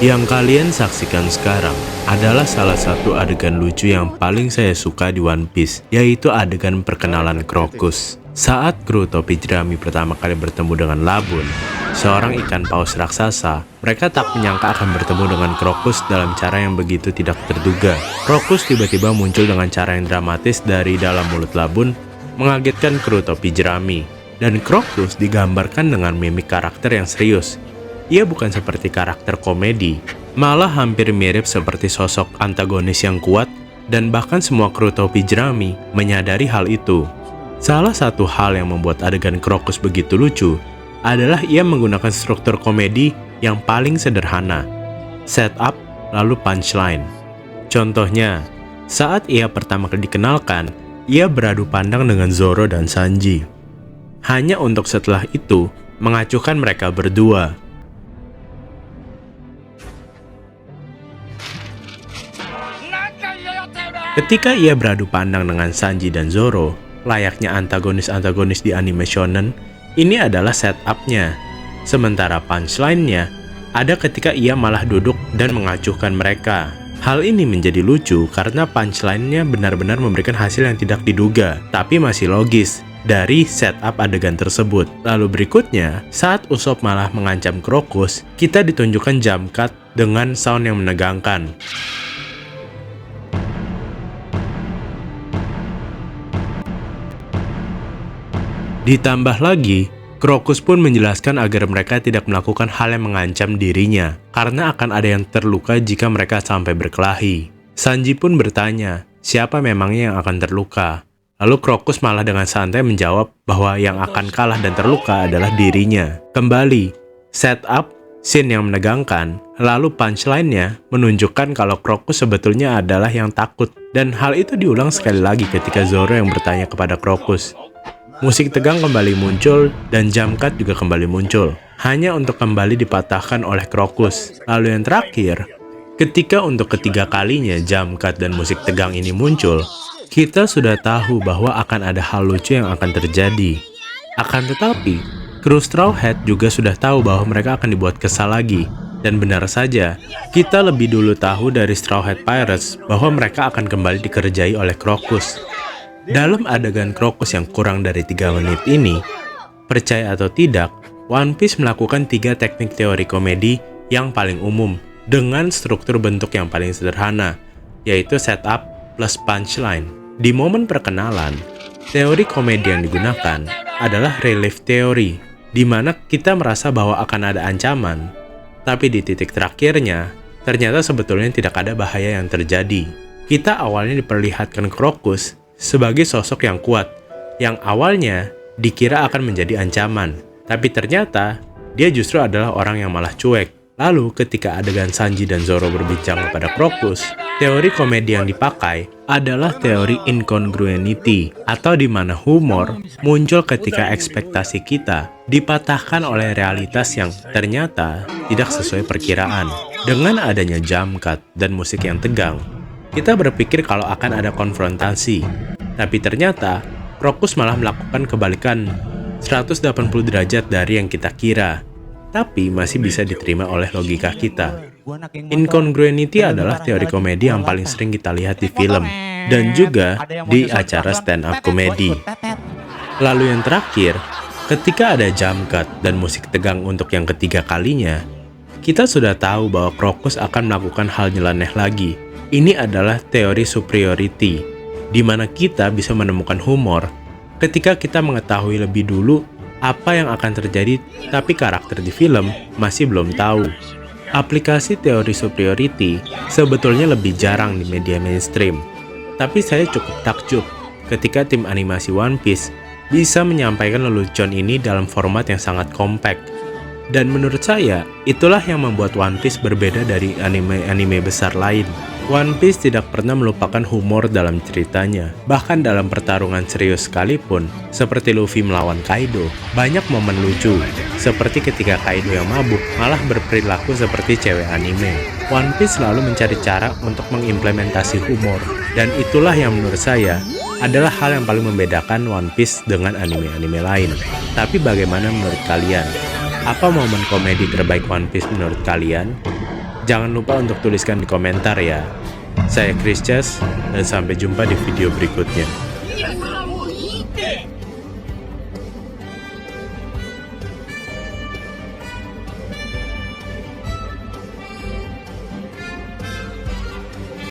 Yang kalian saksikan sekarang adalah salah satu adegan lucu yang paling saya suka di One Piece, yaitu adegan perkenalan Crocus. Saat kru topi jerami pertama kali bertemu dengan Labun, seorang ikan paus raksasa, mereka tak menyangka akan bertemu dengan Crocus dalam cara yang begitu tidak terduga. Crocus tiba-tiba muncul dengan cara yang dramatis dari dalam mulut Labun, mengagetkan kru topi jerami. Dan Crocus digambarkan dengan mimik karakter yang serius. Ia bukan seperti karakter komedi, malah hampir mirip seperti sosok antagonis yang kuat, dan bahkan semua kru topi jerami menyadari hal itu. Salah satu hal yang membuat adegan Crocus begitu lucu adalah ia menggunakan struktur komedi yang paling sederhana, setup lalu punchline. Contohnya, saat ia pertama kali dikenalkan, ia beradu pandang dengan Zoro dan Sanji. Hanya untuk setelah itu mengacuhkan mereka berdua. Ketika ia beradu pandang dengan Sanji dan Zoro, layaknya antagonis-antagonis di anime shonen, ini adalah setup-nya. Sementara punchline-nya ada ketika ia malah duduk dan mengacuhkan mereka. Hal ini menjadi lucu karena punchline-nya benar-benar memberikan hasil yang tidak diduga, tapi masih logis dari setup adegan tersebut. Lalu berikutnya, saat Usopp malah mengancam Crocus, kita ditunjukkan jump cut dengan sound yang menegangkan. Ditambah lagi, Crocus pun menjelaskan agar mereka tidak melakukan hal yang mengancam dirinya, karena akan ada yang terluka jika mereka sampai berkelahi. Sanji pun bertanya, siapa memangnya yang akan terluka? Lalu Crocus malah dengan santai menjawab bahwa yang akan kalah dan terluka adalah dirinya. Kembali, setup, scene yang menegangkan, lalu punchline-nya menunjukkan kalau Crocus sebetulnya adalah yang takut. Dan hal itu diulang sekali lagi ketika Zoro yang bertanya kepada Crocus. Musik tegang kembali muncul dan jump cut juga kembali muncul, hanya untuk kembali dipatahkan oleh Crocus. Lalu yang terakhir, ketika untuk ketiga kalinya jump cut dan musik tegang ini muncul, kita sudah tahu bahwa akan ada hal lucu yang akan terjadi. Akan tetapi, kru Straw Hat juga sudah tahu bahwa mereka akan dibuat kesal lagi. Dan benar saja, kita lebih dulu tahu dari Straw Hat Pirates bahwa mereka akan kembali dikerjai oleh Crocus. Dalam adegan Crocus yang kurang dari 3 menit ini, percaya atau tidak, One Piece melakukan 3 teknik teori komedi yang paling umum dengan struktur bentuk yang paling sederhana, yaitu setup plus punchline. Di momen perkenalan, teori komedi yang digunakan adalah relief theory, di mana kita merasa bahwa akan ada ancaman, tapi di titik terakhirnya, ternyata sebetulnya tidak ada bahaya yang terjadi. Kita awalnya diperlihatkan Crocus sebagai sosok yang kuat, yang awalnya dikira akan menjadi ancaman, tapi ternyata dia justru adalah orang yang malah cuek. Lalu ketika adegan Sanji dan Zoro berbincang kepada Crocus, teori komedi yang dipakai adalah teori incongruity, atau di mana humor muncul ketika ekspektasi kita dipatahkan oleh realitas yang ternyata tidak sesuai perkiraan. Dengan adanya jump cut dan musik yang tegang, kita berpikir kalau akan ada konfrontasi, tapi ternyata Crocus malah melakukan kebalikan 180 derajat dari yang kita kira, tapi masih bisa diterima oleh logika kita. Incongruity adalah teori komedi yang paling sering kita lihat di film, dan juga di acara stand-up komedi. Lalu yang terakhir, ketika ada jump cut dan musik tegang untuk yang ketiga kalinya, kita sudah tahu bahwa Crocus akan melakukan hal nyeleneh lagi. Ini adalah teori superiority, di mana kita bisa menemukan humor ketika kita mengetahui lebih dulu apa yang akan terjadi, tapi karakter di film masih belum tahu. Aplikasi teori superiority sebetulnya lebih jarang di media mainstream, tapi saya cukup takjub ketika tim animasi One Piece bisa menyampaikan lelucon ini dalam format yang sangat compact. Dan menurut saya, itulah yang membuat One Piece berbeda dari anime-anime besar lain. One Piece tidak pernah melupakan humor dalam ceritanya. Bahkan dalam pertarungan serius sekalipun, seperti Luffy melawan Kaido, banyak momen lucu, seperti ketika Kaido yang mabuk malah berperilaku seperti cewek anime. One Piece selalu mencari cara untuk mengimplementasi humor, dan itulah yang menurut saya adalah hal yang paling membedakan One Piece dengan anime-anime lain. Tapi bagaimana menurut kalian? Apa momen komedi terbaik One Piece menurut kalian? Jangan lupa untuk tuliskan di komentar ya. Saya Chris Chess, dan sampai jumpa di video berikutnya.